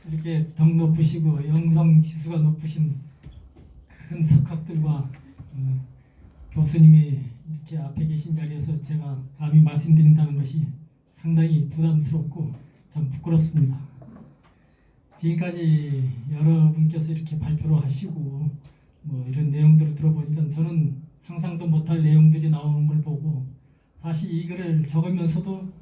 이렇게 덕 높으시고 영성 지수가 높으신 큰 석학들과 교수님이 이렇게 앞에 계신 자리에서 제가 감히 말씀드린다는 것이 상당히 부담스럽고 참 부끄럽습니다. 지금까지 여러분께서 이렇게 발표를 하시고 뭐 이런 내용들을 들어보니까 저는 상상도 못할 내용들이 나오는 걸 보고 사실 이 글을 적으면서도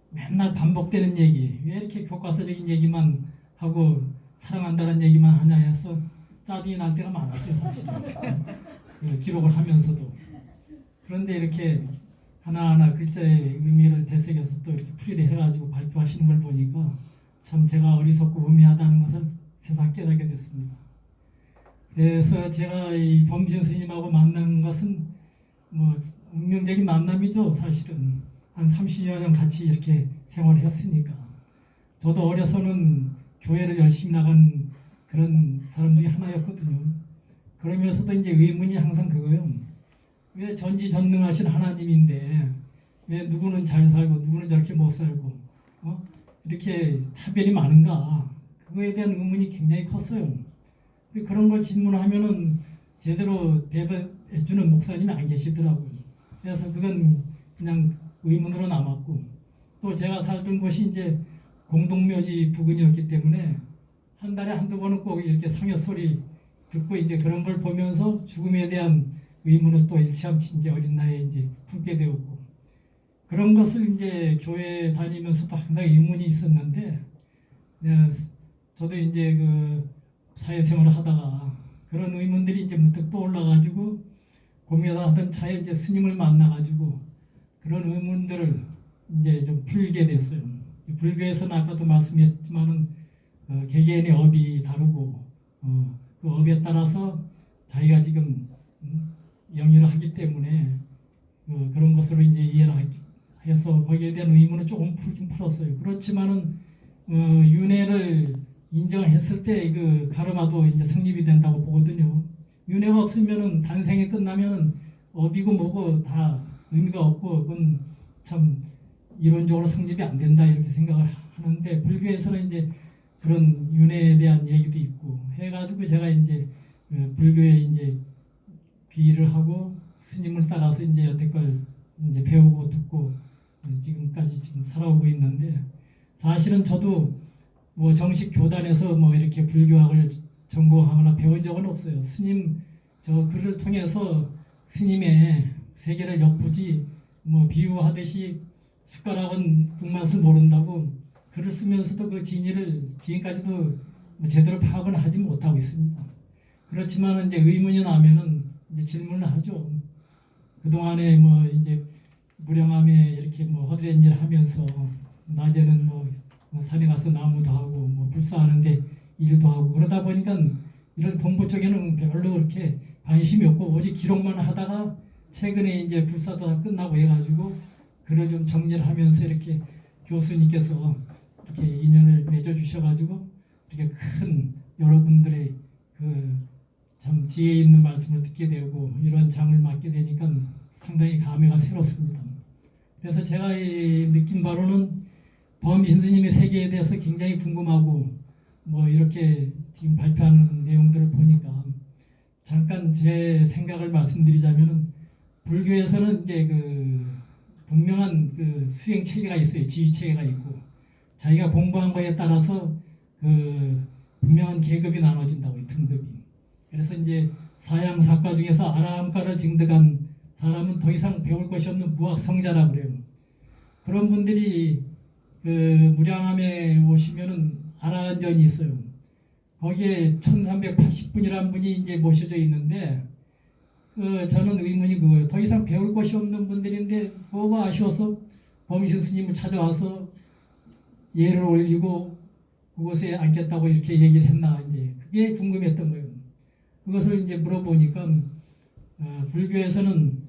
맨날 반복되는 얘기, 왜 이렇게 교과서적인 얘기만 하고 사랑한다는 얘기만 하냐 해서 짜증이 날 때가 많았어요, 사실은. 그 기록을 하면서도. 그런데 이렇게 하나하나 글자의 의미를 되새겨서 또 이렇게 풀이를 해가지고 발표하시는 걸 보니까 참 제가 어리석고 우매하다는 것을 새삼 깨닫게 됐습니다. 그래서 제가 이 범신 스님하고 만난 것은 뭐 운명적인 만남이죠, 사실은. 한 30여 년 같이 이렇게 생활을 했으니까. 저도 어려서는 교회를 열심히 나간 그런 사람 중에 하나였거든요. 그러면서도 이제 의문이 항상 그거예요. 왜 전지전능하신 하나님인데 왜 누구는 잘 살고 누구는 저렇게 못 살고 이렇게 차별이 많은가? 그거에 대한 의문이 굉장히 컸어요. 그런 걸 질문하면은 제대로 대답해주는 목사님이 안 계시더라고요. 그래서 그건 그냥 의문으로 남았고, 또 제가 살던 곳이 이제 공동묘지 부근이었기 때문에 한 달에 한두 번은 꼭 이렇게 상여 소리 듣고 이제 그런 걸 보면서 죽음에 대한 의문을 또 일찌감치 이제 어린 나이에 이제 품게 되었고, 그런 것을 이제 교회 다니면서도 항상 의문이 있었는데, 저도 이제 그 사회생활을 하다가 그런 의문들이 이제 문득 떠올라가지고 고민하던 차에 이제 스님을 만나가지고 그런 의문들을 이제 좀 풀게 됐어요. 불교에서는 아까도 말씀했지만은 개개인의 업이 다르고 그 업에 따라서 자기가 지금 영위를 하기 때문에 그런 것으로 이제 이해를 해서 거기에 대한 의문을 조금 풀긴 풀었어요. 그렇지만은 윤회를 인정했을 때 그 가르마도 이제 성립이 된다고 보거든요. 윤회가 없으면은 단생이 끝나면은 업이고 뭐고 다 의미가 없고 그건 참 이론적으로 성립이 안 된다 이렇게 생각을 하는데, 불교에서는 이제 그런 윤회에 대한 얘기도 있고 해가지고 제가 이제 불교에 이제 귀의를 하고 스님을 따라서 이제 여태껏 이제 배우고 듣고 지금까지 지금 살아오고 있는데, 사실은 저도 뭐 정식 교단에서 뭐 이렇게 불교학을 전공하거나 배운 적은 없어요. 스님 저 글을 통해서 스님의 세계를 엿보지 뭐 비유하듯이 숟가락은 국맛을 모른다고 글을 쓰면서도 그 진리를 지금까지도 뭐 제대로 파악은 하지 못하고 있습니다. 그렇지만 이제 의문이 나면은 이제 질문을 하죠. 그동안에 뭐 이제 무량함에 이렇게 뭐 허드렛 일 하면서 낮에는 뭐 산에 가서 나무도 하고 뭐 불사하는데 일도 하고 그러다 보니까 이런 공부 쪽에는 별로 그렇게 관심이 없고 오직 기록만 하다가 최근에 이제 불사도 다 끝나고 해가지고 글을 좀 정리를 하면서 이렇게 교수님께서 이렇게 인연을 맺어 주셔가지고 이렇게 큰 여러분들의 그 참 지혜 있는 말씀을 듣게 되고 이런 장을 맡게 되니까 상당히 감회가 새롭습니다. 그래서 제가 느낀 바로는 범신 스님의 세계에 대해서 굉장히 궁금하고 뭐 이렇게 지금 발표하는 내용들을 보니까 잠깐 제 생각을 말씀드리자면은, 불교에서는 이제 그 분명한 그 수행 체계가 있어요. 지휘 체계가 있고 자기가 공부한 거에 따라서 그 분명한 계급이 나눠진다고, 등급이. 그래서 이제 사양사과 중에서 아라함과를 증득한 사람은 더 이상 배울 것이 없는 무학성자라고 그래요. 그런 분들이 그 무량함에 오시면은 아라한전이 있어요. 거기에 1380분이라는 분이 이제 모셔져 있는데 저는 의문이 그거예요. 더 이상 배울 것이 없는 분들인데 뭐가 아쉬워서 범신 스님을 찾아와서 예를 올리고 그곳에 앉겠다고 이렇게 얘기를 했나, 이제 그게 궁금했던 거예요. 그것을 이제 물어보니까 불교에서는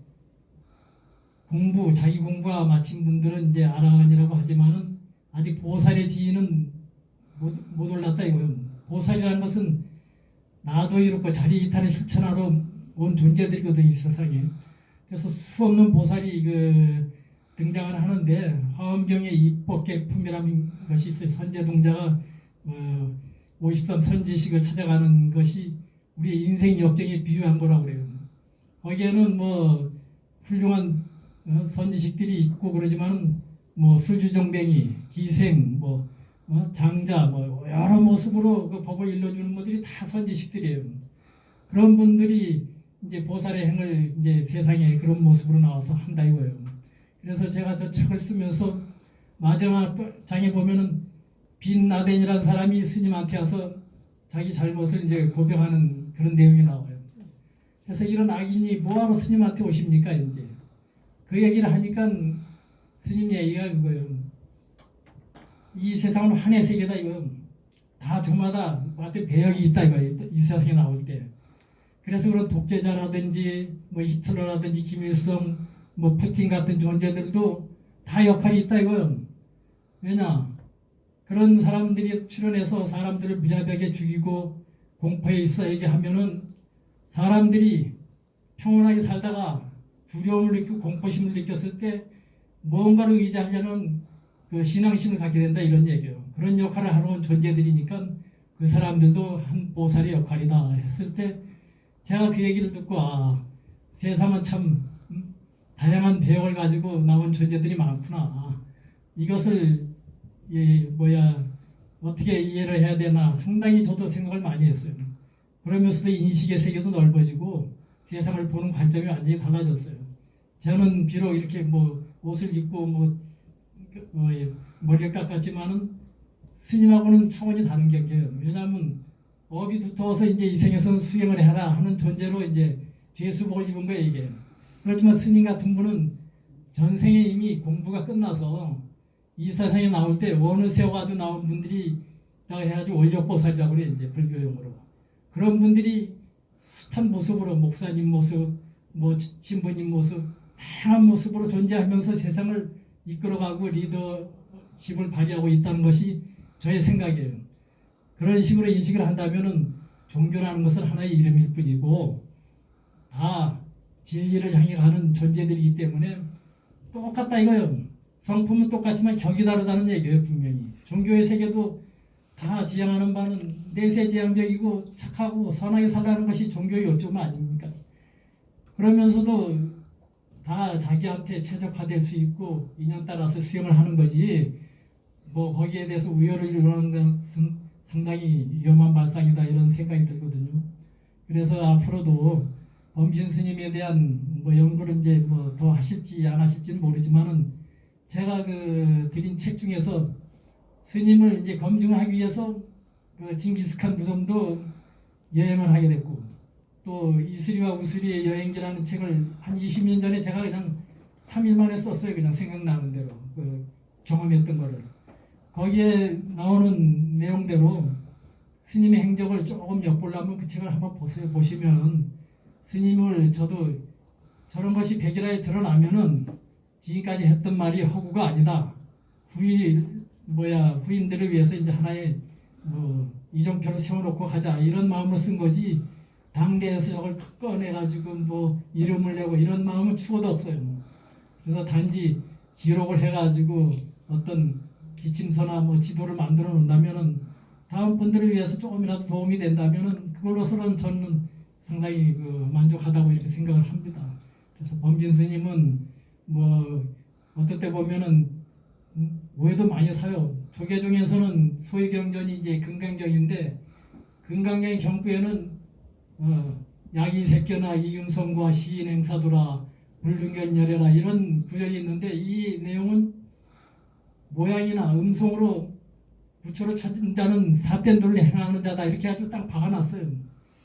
자기 공부가 마친 분들은 이제 아라한이라고 하지만은 아직 보살의 지위는 못 올랐다 이거예요. 보살이라는 것은 나도 이렇고 자리 이탈을 실천하러 온 존재들이거든요, 이 세상에. 그래서 수없는 보살이 등장을 하는데 화엄경의 입법객품이라는 것이 있어요. 선제동자가 53 선지식을 찾아가는 것이 우리 인생 역정에 비유한 거라고 그래요. 거기에는 뭐 훌륭한 선지식들이 있고 그러지만 뭐 술주정뱅이, 기생, 뭐 장자, 뭐 여러 모습으로 그 법을 일러주는 분들이 다 선지식들이에요. 그런 분들이 이제 보살의 행을 이제 세상에 그런 모습으로 나와서 한다 이거예요. 그래서 제가 저 책을 쓰면서 마지막 장에 보면은 빈나덴이라는 사람이 스님한테 와서 자기 잘못을 이제 고백하는 그런 내용이 나와요. 그래서 이런 악인이 뭐하러 스님한테 오십니까 이제 그 얘기를 하니까 스님 얘기가 그거예요. 이 세상은 한의 세계다 이거. 다 저마다 앞에 배역이 있다 이거. 이 세상에 나올 때. 그래서 그런 독재자라든지 뭐 히틀러라든지 김일성 뭐 푸틴 같은 존재들도 다 역할이 있다 이거요. 왜냐? 그런 사람들이 출연해서 사람들을 무자비하게 죽이고 공포에 휩싸이게 하면은 사람들이 평온하게 살다가 두려움을 느끼고 공포심을 느꼈을 때 뭔가를 의지하려는 그 신앙심을 갖게 된다 이런 얘기예요. 그런 역할을 하러 온 존재들이니까 그 사람들도 한 보살의 역할이다 했을 때 제가 그 얘기를 듣고 세상은 참 다양한 배역을 가지고 나온 존재들이 많구나. 이것을 어떻게 이해를 해야 되나 상당히 저도 생각을 많이 했어요. 그러면서도 인식의 세계도 넓어지고 세상을 보는 관점이 완전히 달라졌어요. 저는 비록 이렇게 뭐 옷을 입고 머리를 깎았지만은 스님하고는 차원이 다른 경계예요. 왜냐하면 업이 두터워서 이제 이 생에서 수행을 해라 하는 존재로 이제 죄수복을 입은 거예요 이게. 그렇지만 스님 같은 분은 전생에 이미 공부가 끝나서 이 세상에 나올 때 어느 세워가지고 나온 분들이 해가지고 원력보살이라고 그래요 이제 불교용어로. 그런 분들이 숱한 모습으로 목사님 모습, 뭐 신부님 모습, 다양한 모습으로 존재하면서 세상을 이끌어가고 리더십을 발휘하고 있다는 것이 저의 생각이에요. 그런 식으로 인식을 한다면은 종교라는 것은 하나의 이름일 뿐이고 다 진리를 향해 가는 존재들이기 때문에 똑같다 이거예요. 성품은 똑같지만 격이 다르다는 얘기예요. 분명히 종교의 세계도 다 지향하는 바는 내세지향적이고 착하고 선하게 살라는 것이 종교의 요점 아닙니까? 그러면서도 다 자기한테 최적화될 수 있고 인연 따라서 수행을 하는 거지 뭐 거기에 대해서 우열을 이루는 것은 상당히 위험한 발상이다 이런 생각이 들거든요. 그래서 앞으로도 범신 스님에 대한 뭐 연구를 이제 뭐 더 하실지 안 하실지는 모르지만은 제가 그 드린 책 중에서 스님을 이제 검증하기 위해서 그 징기스칸 무덤도 여행을 하게 됐고 또 이슬이와 우슬이의 여행기라는 책을 한 20년 전에 제가 그냥 3일 만에 썼어요. 그냥 생각나는 대로 그 경험했던 거를 거기에 나오는 내용대로 스님의 행적을 조금 엿보려면 그 책을 한번 보시면 스님을 저도 저런 것이 백일하에 드러나면은 지금까지 했던 말이 허구가 아니다. 후인들을 위해서 이제 하나의 뭐 이정표를 세워놓고 하자 이런 마음으로 쓴 거지 당대에서 저걸 꺼내가지고 뭐 이름을 내고 이런 마음은 추호도 없어요. 그래서 단지 기록을 해가지고 어떤 기침서나 뭐 지도를 만들어 놓는다면은 다음 분들을 위해서 조금이라도 도움이 된다면은 그걸로서는 저는 상당히 그 만족하다고 이렇게 생각을 합니다. 그래서 범진 스님은 뭐 어떨 때 보면은 오해도 많이 사요. 조계 중에서는 소위경전이 이제 금강경인데 금강경의 경구에는 야기색견아 이음성과 시인행사도라 불륜견열애라 이런 구절이 있는데 이 내용은 모양이나 음성으로 부처를 찾은 자는 사텐들을 행하는 자다 이렇게 아주 딱 박아놨어요.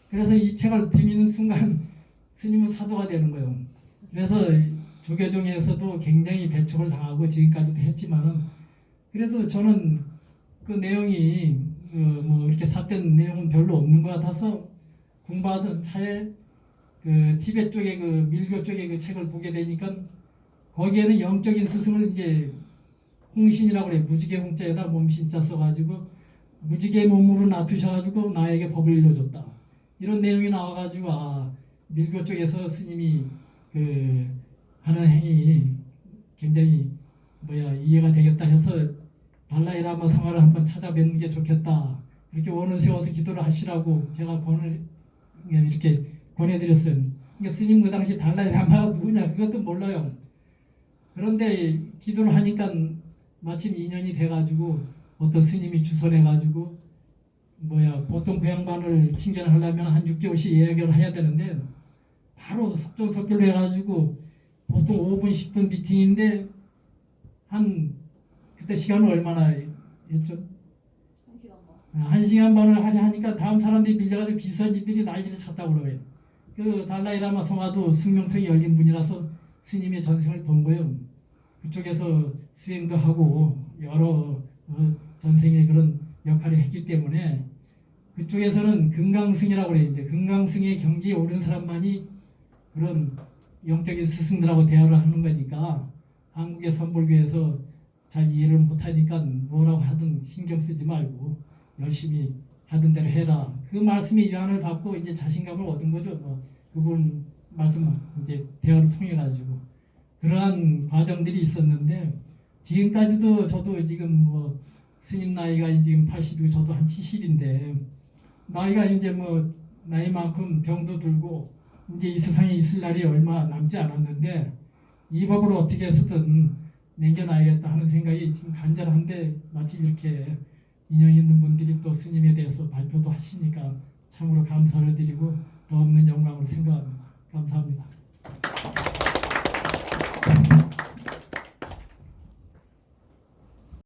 그래서 이 책을 드미는 순간 스님은 사도가 되는 거예요. 그래서 조계종에서도 굉장히 배척을 당하고 지금까지도 했지만은 그래도 저는 그 내용이 뭐 이렇게 삿된 내용은 별로 없는 것 같아서 공부하던 차에 그 티베트 쪽에 그 밀교 쪽에 그 책을 보게 되니까 거기에는 영적인 스승을 이제 홍신이라고 그래. 무지개 홍자에다 몸신자 써가지고 무지개 몸으로 놔두셔가지고 나에게 법을 일러줬다. 이런 내용이 나와가지고 밀교 쪽에서 스님이 그 하는 행위 굉장히 이해가 되겠다 해서 달라이라마 성화를 한번 찾아뵙는 게 좋겠다. 이렇게 원을 세워서 기도를 하시라고 제가 이렇게 권해드렸어요. 그러니까 스님 그 당시 달라이라마가 누구냐 그것도 몰라요. 그런데 기도를 하니까 마침 인연이 돼가지고 어떤 스님이 주선해가지고 보통 그 양반을 칭견하려면 한 6개월씩 예약을 해야 되는데 바로 속전속결로 해가지고 보통 5분 10분 미팅인데 그때 시간은 얼마나 했죠? 1시간 반을 하니까 다음 사람들이 밀려가지고 비서지들이 난리를 쳤다고 그래요. 그 달라이라마 성화도 숙명통이 열린 분이라서 스님의 전생을 본 거예요. 그쪽에서 수행도 하고 여러 전생의 그런 역할을 했기 때문에 그쪽에서는 금강승이라고 그래요. 이제 금강승의 경지에 오른 사람만이 그런 영적인 스승들하고 대화를 하는 거니까 한국의 선불교에서 잘 이해를 못하니까 뭐라고 하든 신경 쓰지 말고 열심히 하던 대로 해라. 그 말씀에 위안을 받고 이제 자신감을 얻은 거죠. 그분 말씀 이제 대화를 통해 가지고 그러한 과정들이 있었는데 지금까지도 저도 지금 스님 나이가 지금 80이고 저도 한 70인데 나이가 이제 나이만큼 병도 들고 이제 이 세상에 있을 날이 얼마 남지 않았는데 이 법을 어떻게 해서든 남겨놔야겠다 하는 생각이 지금 간절한데 마치 이렇게 인연 있는 분들이 또 스님에 대해서 발표도 하시니까 참으로 감사를 드리고 더 없는 영광으로 생각합니다. 감사합니다.